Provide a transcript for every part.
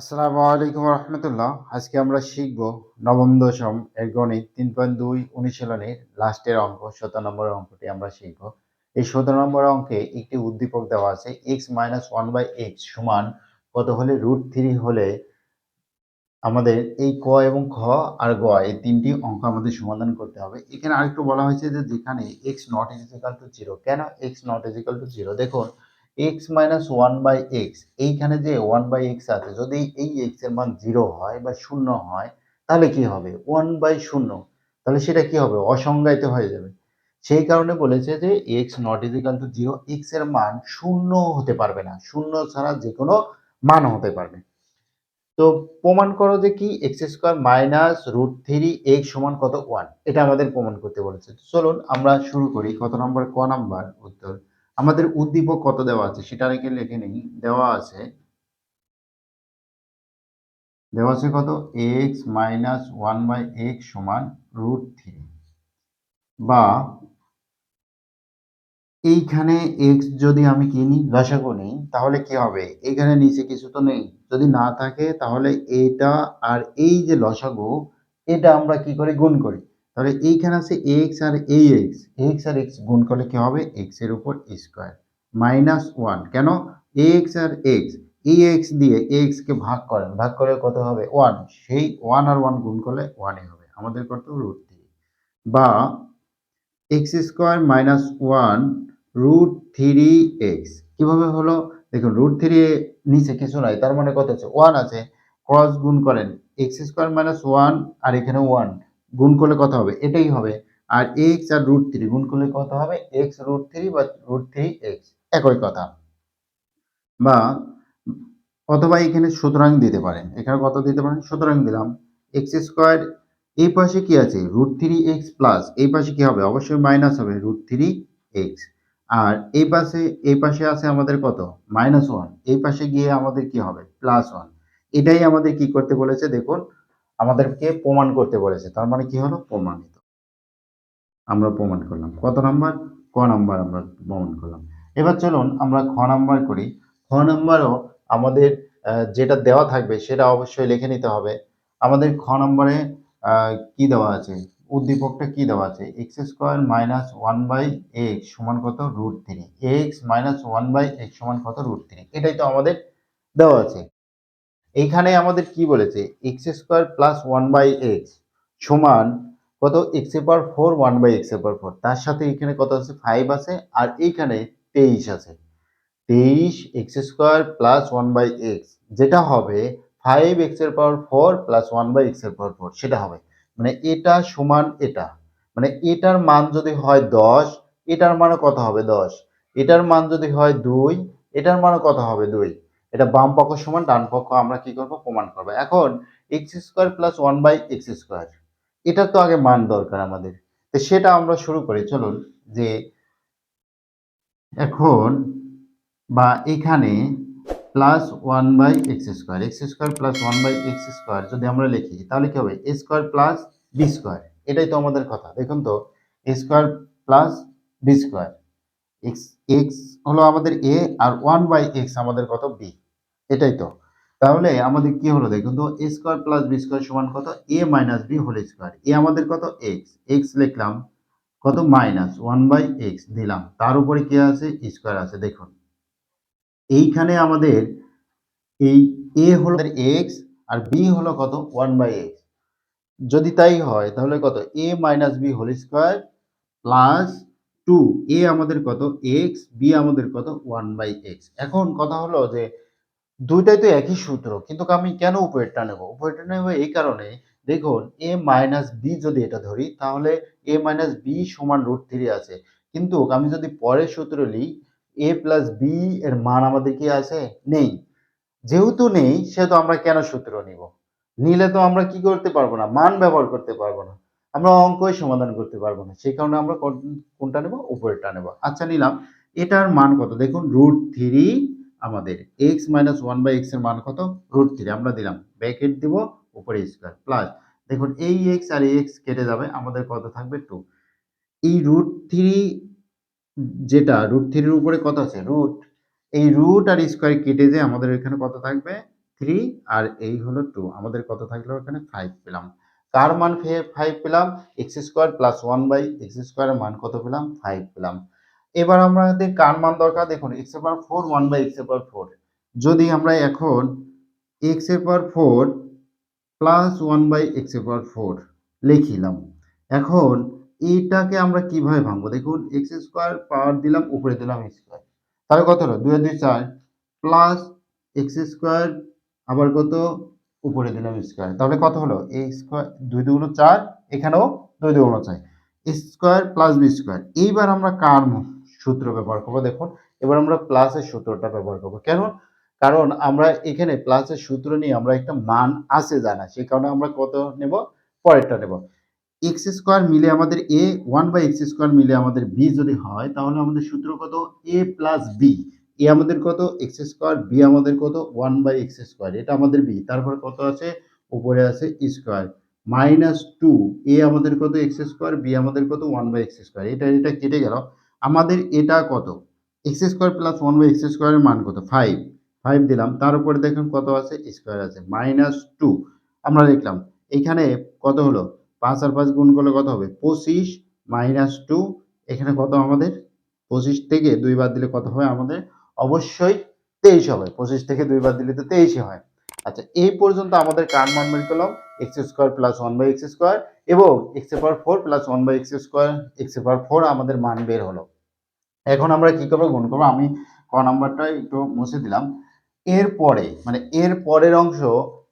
আসসালামু আলাইকুম রহমতুল্লাহ। আজকে আমরা শিখব নবম দশম এর গণিত 3.2 অনুশীলনীর লাস্টের অঙ্ক 17 নম্বরের অঙ্কটি আমরা শিখব। এই 17 নম্বর অঙ্কে একটি উদ্দীপক দেওয়া আছে x মাইনাস 1/x সমান কত হলে √3 হলে আমাদের এই ক এবং খ আর গ এই তিনটি অঙ্ক আমাদের সমাধান করতে হবে। এখানে আরেকটু বলা হয়েছে যে যেখানে x not is equal to 0, কেন x not is equal to 0? দেখুন x মাইনাস 1/x, এইখানে যে 1/x আছে, যদি এই x এর মান 0 হয় বা 0 হয় তাহলে কি হবে? 1/0, তাহলে সেটা কি হবে? অসংজ্ঞায়িত হয়ে যাবে। সেই কারণে বলেছে যে x not is equal to 0, x এর মান 0 হতে পারবে না, 0 ছাড়া যে কোনো মান হতে পারবে। তো প্রমাণ করো যে কি এক্স স্কোয়ার মাইনাস √3 এক্স সমান কত? 1, এটা আমাদের প্রমাণ করতে বলেছে। চলুন আমরা শুরু করি। কত নম্বর? ক নাম্বার উত্তর। আমাদের উদ্দীপক কত দেওয়া আছে সেটা লিখে নেই। দেওয়া আছে কত? এক্স মাইনাস 1/x সমান √3, বা এইখানে x যদি আমি কি নিই, লসাগু নিই, তাহলে কি হবে? এইখানে নিচে কিছু তো নেই, যদি না থাকে তাহলে এটা আর এই যে লসাগু, এটা আমরা কি করি? গুণ করি। তাহলে এইখানে আছে x আর এই x আর x গুণ করলে কি হবে? x এর উপর স্কোয়ার মাইনাস 1। কেন? x আর x, এই x দিয়ে x কে ভাগ করেন, ভাগ করে কত হবে? 1। সেই 1 আর 1 গুণ করলে 1 হবে। আমাদের কত? √3, বা এক্স স্কোয়ার মাইনাস 1 √3 এক্স। কিভাবে হলো? দেখুন √3 নিচে কিছু নাই, তার মানে কত আছে? 1 আছে। ক্রস গুণ করেন, এক্স স্কোয়ার মাইনাস 1 আর এখানে 1 গুণ করলে কত হবে? এটাই হবে। আর এক্স আর √3 গুণ করলে কত হবে? এক্স √3 বা √3 এক্স, একই কথা। বা অথবা এখানে সুতরাং দিতে পারেন। এখানে কত দিতে পারেন? সুতরাং দিলাম। এক্স স্কোয়ার, এই পাশে কি আছে? √3x প্লাস, এই পাশে কি হবে? অবশ্যই মাইনাস হবে, √3x। আর এই পাশে আছে আমাদের কত? -1, এই পাশে গিয়ে আমাদের কি হবে? +1। এটাই আমাদের কি করতে বলেছে? দেখুন আমাদেরকে প্রমাণ করতে বলেছে, তার মানে কি হলো? প্রমাণিত। আমরা প্রমাণ করলাম। কত নাম্বার? ক নাম্বার আমরা প্রমাণ করলাম। এবার চলুন আমরা খ নাম্বার করি। খ নাম্বারও আমাদের যেটা দেওয়া থাকবে সেটা অবশ্যই লিখে নিতে হবে। আমাদের খ নম্বরে কি দেওয়া আছে? উদ্দীপকটা কি দেওয়া আছে? এক্স স্কোয়ার মাইনাস 1/x সমান কত? √3। এক্স মাইনাস 1/x সমান কত? √3। এটাই তো আমাদের দেওয়া আছে। এইখানে আমাদের কি বলেছে? এক্স স্কোয়ার প্লাস 1/x সমান কত? এক্স এর পাওয়ার 4, 1/x এর পাওয়ার 4, তার সাথে এখানে কত আছে? 5 আছে, আর এইখানে 23 আছে। 23 এক্স স্কোয়ার প্লাস 1/x, যেটা হবে 5x এর পাওয়ার 4 প্লাস 1/x এর পাওয়ার 4, সেটা হবে। মানে এটা সমান এটা, মানে এটার মান যদি হয় 10, এটার মানও কত হবে? 10। এটার মান যদি হয় 2, এটার মানও কত হবে? 2। এটা বাম পক্ষ সমান ডান পক্ষ আমরা কি করব? প্রমাণ করব। এখন x square plus 1/x square, এটা তো আগে মান দরকার আমাদের, তো সেটা আমরা শুরু করি। চলুন যে এখন বা এখানে plus 1/x square, x square plus 1/x square যদি আমরা লিখি তাহলে কি হবে? A square plus b square, এটাই তো আমাদের কথা। দেখুন তো, a square plus b square, x x হলো আমাদের এ, আর 1/x আমাদের কত? বি, এটাই তো। তাহলে আমাদের কি হলো? দেখুন তো, a square plus b square সমান কত? A minus b whole square. এ আমাদের কত? এক্স, এক্স লিখলাম, কত? মাইনাস 1/x দিলাম, তার উপরে কি আছে? স্কোয়ার আছে। দেখুন এইখানে আমাদের এই এ হলো এক্স আর বি হলো কত? 1/x। যদি তাই হয় তাহলে কত? A minus b whole square plus 2, a আমাদের কত? এক্স, বি আমাদের কত? 1/x। এখন কথা হলো যে দুইটাই তো একই সূত্র, কিন্তু আমি কেন উপরেরটা নেব? উপরেরটা নেব এই কারণে, দেখুন এ মাইনাস বি যদি এটা ধরি তাহলে এ মাইনাস বি সমান √3 আছে, কিন্তু আমি যদি পরের সূত্র নিই, এ প্লাস বি এর মান আমাদের কি আছে? নেই। যেহেতু নেই সেহেতু আমরা কেন সূত্র নিব? নিলে তো আমরা কি করতে পারবো না? মান ব্যবহার করতে পারবো না, আমরা অঙ্কই সমাধান করতে পারবো না। সেই কারণে আমরা কোনটা নেব? উপরেরটা নেব। আচ্ছা নিলাম। এটার মান কত? দেখুন √3, আমাদের x মাইনাস 1/x এর মান কত? √3 আমরা দিলাম, ব্র্যাকেট দিব, উপরে স্কয়ার প্লাস, দেখুন এই x আর এই x কেটে যাবে, আমাদের কত থাকবে? 2। এই √3, যেটা √3 এর উপরে কত আছে? রুট, এই রুট আর স্কয়ার কেটে যে আমাদের এখানে কত থাকবে? 3 আর এই হলো 2, আমাদের কত থাকলো এখানে 5 পেলাম। কার মান 5 পেলাম? x square plus 1 by x স্কয়ারের মান কত পেলাম? 5 পেলাম। এবার আমাদের কার মান দরকার, দেখুন x এর পাওয়ার 4 1 বাই x এর পাওয়ার 4, যদি আমরা এখন x এর পাওয়ার 4 প্লাস 1 বাই x এর পাওয়ার 4 লিখিলাম, এখন এইটাকে আমরা কিভাবে ভাঙবো? দেখুন x স্কয়ার পাওয়ার দিলাম, উপরে দিলাম স্কয়ার, তাহলে কত হলো 2 আর 2 4 প্লাস x স্কয়ার আবার কত, উপরে দিলাম স্কয়ার, তাহলে কত হলো a স্কয়ার 2 2 গুণ 4, এখানেও 2 2 গুণ 4 স্কয়ার প্লাস b স্কয়ার। এইবার আমরা কার সূত্র ব্যবহার করব, দেখুন এবার আমরা প্লাসের সূত্রটা ব্যবহার করব। কেন? কারণ আমরা এখানে প্লাসের সূত্র নিয়ে আমরা একটা মান আছে জানা, সেই কারণে আমরা কত নেব, পরেরটা নেব। x স্কয়ার মিলে আমাদের a, 1 বাই x স্কয়ার মিলে আমাদের b যদি হয়, তাহলে আমাদের সূত্র কত, a প্লাস b। a আমাদের কত, x স্কয়ার, b আমাদের কত 1 বাই x স্কয়ার, এটা আমাদের b, তারপর কত আছে, উপরে আছে স্কয়ার মাইনাস 2, a আমাদের কত x স্কয়ার, b আমাদের কত 1 বাই x স্কয়ার, এটা কেটে গেল, আমাদের এটা কত, x square plus 1 by x স্কয়ারের মান কত, 5 5 দিলাম, তার উপরে দেখুন কত আছে, স্কয়ার আছে মাইনাস 2, আমরা লিখলাম এখানে কত হলো, 5 আর 5 গুণ করলে কত হবে, 25 মাইনাস 2, এখানে কত আমাদের 25 থেকে 2 বাদ দিলে কত হবে আমাদের, অবশ্যই 23 হবে, 25 থেকে 2 বাদ দিলে তো 23 হয়। আচ্ছা, এই পর্যন্ত আমাদের কার মান বের করলাম, x square plus 1 by x square এবং x এর power 4 plus 1 by x square, x এর পাওয়ার 4 আমাদের মান বের হলো। এখন আমরা কি করব, গুণ করব। আমি ক নাম্বারটা একটু মুছে দিলাম। এরপরে মানে এর পরের অংশ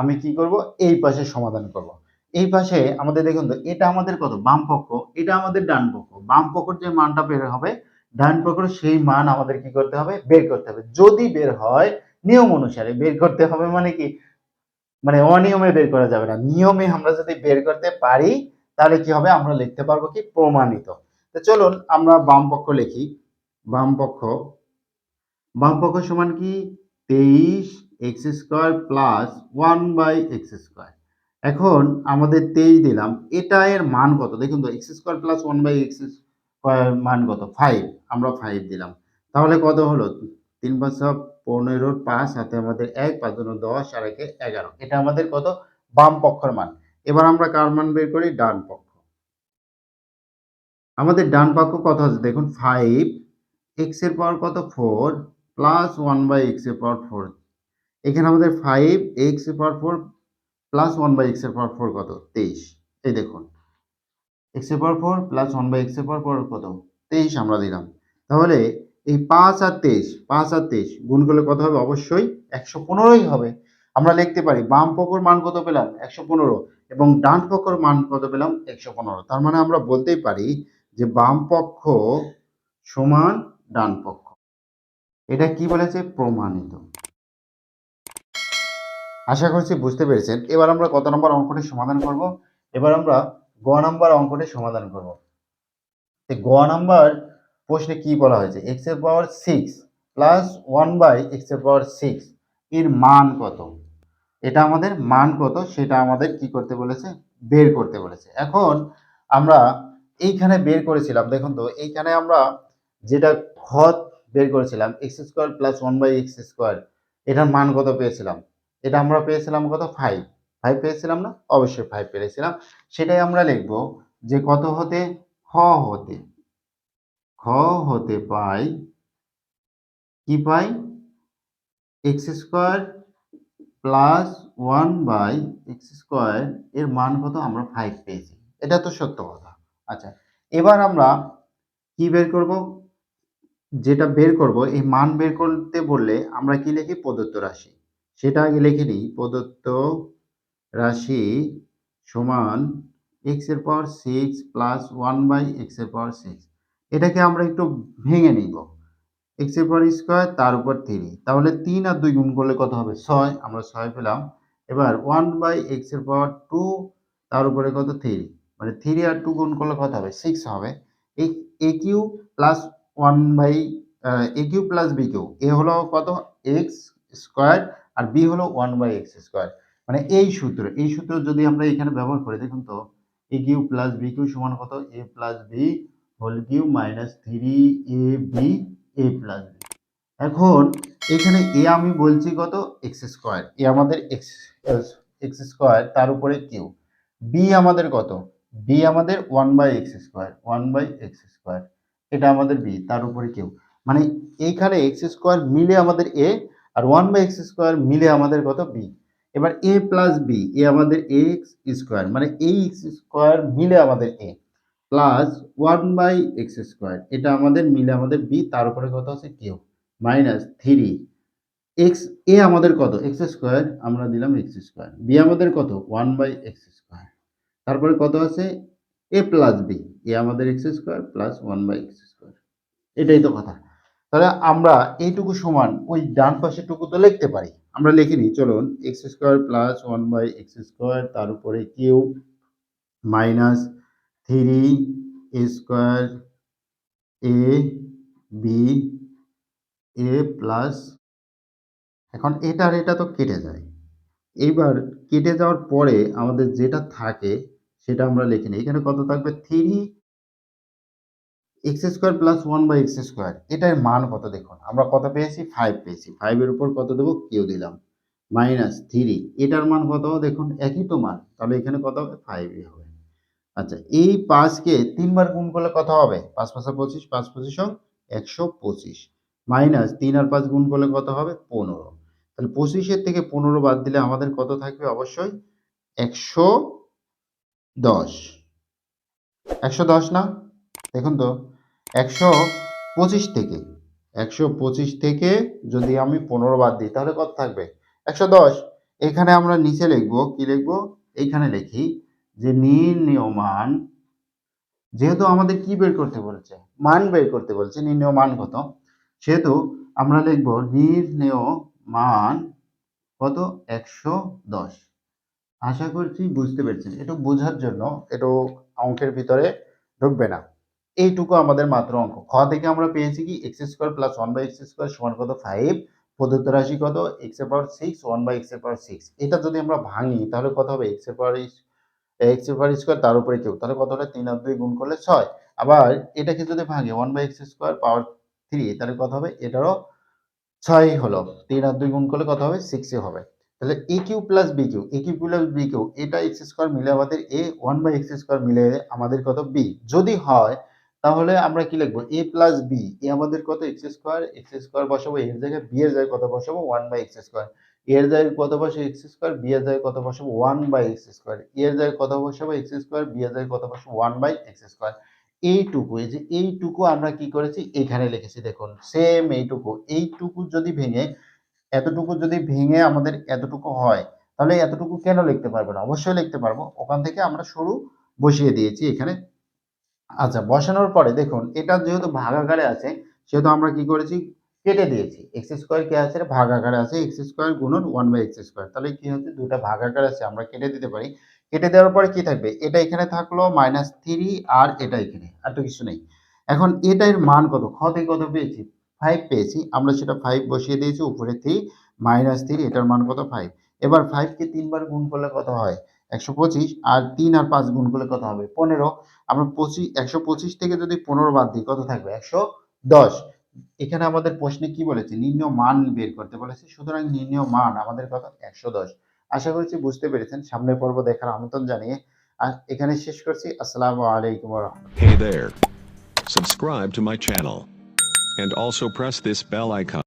আমি কি করব, এই পাশে সমাধান করব। এই পাশে আমাদের দেখুন তো, এটা আমাদের কত, বাম পক্ষ, এটা আমাদের ডান পক্ষ, বাম পক্ষের যে মানটা বের হবে ডান পক্ষের সেই মান আমাদের কি করতে হবে, বের করতে হবে। যদি বের হয় নিয়ম অনুসারে বের করতে হবে, মানে কি, মানে অনিয়মে বের করা যাবে না, নিয়মে আমরা যদি বের করতে পারি তাহলে কি হবে, আমরা লিখতে পারবো কি, প্রমাণিত। তো চলুন আমরা বাম পক্ষ লিখি। বাম পক্ষ, বাম পক্ষ সমান কি, 23 x square plus 1 by x square. এখন আমাদের 23 দিলাম, এটা এর মান কত, দেখুন তো x square plus 1 by x square মান কত, 5, আমরা 5 দিলাম, তাহলে কত হলো, 3 5 15, 5 হাতে আমাদের 1, 5 2 10 আর 1 11, এটা আমাদের কত, বাম পক্ষের মান। এবার আমরা কার মান বের করি, ডান পক্ষ। আমাদের ডান পক্ষ কত আছে, দেখুন 5 এক্স এর পাওয়ার কত, 4 প্লাস 1 বাই এক্স এর পাওয়ার 4, এখানে আমাদের 5 এক্স এর পাওয়ার 4 প্লাস 1 বাই এক্স এর পাওয়ার 4 কত, 23। এই দেখুন এক্স এর পাওয়ার 4 প্লাস 1 বাই এক্স এর পাওয়ার 4 কত, 23 আমরা দিলাম। তাহলে এই 5 আর 23, 5 আর 23 গুণ করলে কত হবে, অবশ্যই 115ই হবে। আমরা লিখতে পারি বাম পক্ষের মান কত পেলাম, 115, এবং ডান পক্ষের মান কত পেলাম, 115। তার মানে আমরা বলতেই পারি যে বাম পক্ষ সমান ডান পক্ষ। এটা কি বলেছে, প্রমাণিত। আশা করছি বুঝতে পেরেছেন। এবার আমরা কত নম্বর অঙ্কটি সমাধান করব, এবার আমরা গ নাম্বার অঙ্কটি সমাধান করব। গ নাম্বার প্রশ্নে কি বলা হয়েছে, x এর পাওয়ার 6 প্লাস 1 বাই x এর পাওয়ার 6 এর মান কত, এটা আমাদের মান কত সেটা আমাদের কি করতে বলেছে, বের করতে বলেছে। এখন আমরা এইখানে বের করেছিলাম, দেখুন তো এইখানে আমরা যেটা খ বের করেছিলাম, x square plus 1 by x square, এটার মান কত পেয়েছিলাম, এটা আমরা পেয়েছিলাম কত, 5 5 পেয়েছিলাম না, অবশ্যই 5 পেয়েছিলাম। সেটাই আমরা লিখব যে কত হতে, খ হতে, খ হতে পাই, কি পাই, x square plus 1 by x square এর মান কত, আমরা 5 পেয়েছি, এটা তো সত্য কথা। আচ্ছা, এবার আমরা কি বের করব, যেটা বের করব, এই মান বের করতে বললে আমরা কি লিখি, প্রদত্ত রাশি, সেটা আগে লিখে নিই। প্রদত্ত রাশি সমান এক্স এর পাওয়ার 6 প্লাস 1 বাই এক্স এর পাওয়ার 6, এটাকে আমরা একটু ভেঙে নিব, এক্স এর পাওয়ার স্কয়ার তার উপর 3, তাহলে 3 আর 2 গুণ করলে কত হবে, 6, আমরা 6 পেলাম। এবার 1 বাই এক্স এর পাওয়ার 2 তার উপরে কত, 3, মানে 3 আর 2 গুণ করলে কত হবে, 6 হবে। এই a cube plus 1 by a cube plus b cube, a হলো কত, এক্স স্কয়ার, আর বি হলো 1 বাই এক্স স্কয়ার, মানে এই সূত্র যদি আমরা এখানে ব্যবহার করি, দেখুন তো a cube plus b cube সমান কত, a plus b whole cube minus 3 a b a plus b. এখন এখানে এ আমি বলছি কত, এক্স স্কোয়ার, এ আমাদের এক্স এক্স স্কোয়ার, তার উপরে কিউ। বি আমাদের কত? বি আমাদের 1/x², 1/x², এটা আমাদের বি, তার উপরে কিউ। মানে এইখানে এক্স স্কোয়ার মিলে আমাদের এ, আর 1/x² মিলে আমাদের কত? বি। এবার এ প্লাস বি, এ আমাদের এক্স স্কোয়ার, মানে এই এক্স স্কোয়ার মিলে আমাদের এ, প্লাস 1/x², এটা আমাদের মিলে আমাদের বি, তার উপরে কত আছে? কিউ, মাইনাস 3 এক্স, এ আমাদের কত? এক্স স্কোয়ার, আমরা দিলাম এক্স স্কোয়ার, বি আমাদের কত? 1/x², তারপরে কত আছে? এ প্লাস বি, এ আমাদের এক্স স্কোয়ার প্লাস 1/x², এটাই তো কথা। তাহলে আমরা এইটুকু সমান ওই ডান পাশের টুকু তো লিখতে পারি, আমরা লিখে নিই, চলুন। এক্স স্কোয়ার প্লাস 1/x², তার উপরে Q, minus 3 A square A b a plus, এখন এটা আর এটা তো কেটে যায়। এইবার কেটে যাওয়ার পরে আমাদের যেটা থাকে সেটা আমরা লিখে নিই। এখানে কত থাকবে? 3x² প্লাস 1/x², এটার মান কত দেখুন, আমরা কত পেয়েছি? 5 পেয়েছি। 5 এর উপর কত দেবো? কিউ দিলাম, মাইনাস 3, এটার মান কত দেখুন, একই তো মান, তাহলে এখানে কত হবে? 5 হবে। আচ্ছা, এই 5 কে 3 বার গুণ করলে কত হবে? 5 5 25, 5 25 125, মাইনাস 3 আর 5 গুণ করলে কত হবে? 15। তাহলে 25 এর থেকে 15 বাদ দিলে আমাদের কত থাকবে? অবশ্যই 110। 110 না? দেখুন তো, 125 থেকে 125 থেকে যদি আমি 15 বাদ দিই তাহলে কত থাকবে? 110। এখানে আমরা নিচে লিখবো, কি লিখবো? এইখানে লিখি যে নির্ণেয় মান, যেহেতু আমাদের কি বের করতে বলেছে? মান বের করতে বলেছে, নির্ণেয় মান কত? সেহেতু আমরা লিখবো নির্ণেয় মান কত? 110। আশা করছি বুঝতে পেরেছেন। একটু বোঝার জন্য একটু অঙ্কের ভিতরে ঢুকবে না। এইটুকু আমাদের মাত্র অঙ্ক। খ থেকে আমরা পেয়েছি কি? x² প্লাস 1/x² সমান কত? 5। প্রদত্ত রাশি কত? x এর পাওয়ার 6, 1/x²। এটা যদি আমরা ভাঙি তাহলে কত হবে? x² তার উপরে কিউ, তাহলে কত হলো? 3 আর 2 গুণ করলে 6। আবার এটাকে যদি ভাঙি 1/x² পাওয়ার 3, তাহলে কত হবে? এটারও 6 হলো। 3 আর 2 গুণ করলে কত হবে? 6 হবে। তাহলে AQ plus BQ, AQ plus BQ, এটা x² মিলে আমাদের A, 1/x² মিলে আমাদের কত? B। যদি হয় তাহলে আমরা কি লিখবো? A প্লাস B, A আমাদের কত? x² বসাবো এর জায়গায়, B এর জায়গায় কত বসাবো? 1/x²। A এর জায়গায় কত বসাবো? x², B এর জায়গায় কত বসাবো? 1/x²। A এর জায়গায় কত বসাবো? x², B এর জায়গায় কত বসাবো? 1/x²। এইটুকু, এই যে এইটুকু আমরা কি করেছি? এখানে লিখেছি, দেখুন সেম এইটুকু। এইটুকু যদি ভেঙে, এতটুকু যদি ভেঙে আমাদের এতটুকু হয়, তাহলে এতটুকু কেন লিখতে পারবো না? অবশ্যই লিখতে পারবো। ওখান থেকে আমরা শুরু বসিয়ে দিয়েছি এখানে। আচ্ছা, বসানোর পরে দেখুন এটা যেহেতু ভাগাকারে আছে, সেহেতু আমরা কি করেছি? কেটে দিয়েছি। x² কি আছে? ভাগাকারে আছে, x² গুণন 1/x²। তাহলে কি হচ্ছে? দুটো ভাগাকার আছে, আমরা কেটে দিতে পারি। কেটে দেওয়ার পরে কি থাকবে? এটা এখানে থাকলো -3, আর এটা এখানে, আর তো কিছু নেই। এখন এটার মান কত? খ থেকে কত পেয়েছি? 5 পেয়েছি। আমরা সেটা 5 বসিয়ে দিয়েছি, উপরে 3, -3, এটার মান কত? 5। এবার 5 কে 3 বার গুণ করলে কত হয়? 125, আর 3 আর 5 গুণ করলে কত হবে? 15। আমরা 125 থেকে যদি 15 বাদ দিই কত থাকবে? 110। এখানে আমাদের প্রশ্নে কি বলেছে? নির্ণেয় মান বের করতে বলেছে। সুতরাং নির্ণেয় মান আমাদের কত? 110। আশা করছি বুঝতে পেরেছেন। সামনের পর্ব দেখার আমন্ত্রণ জানিয়ে আর এখানে শেষ করছি। আসসালামু আলাইকুম ওয়া রাহমাতুল্লাহ। Hey there. Subscribe to my channel. And also press this bell icon.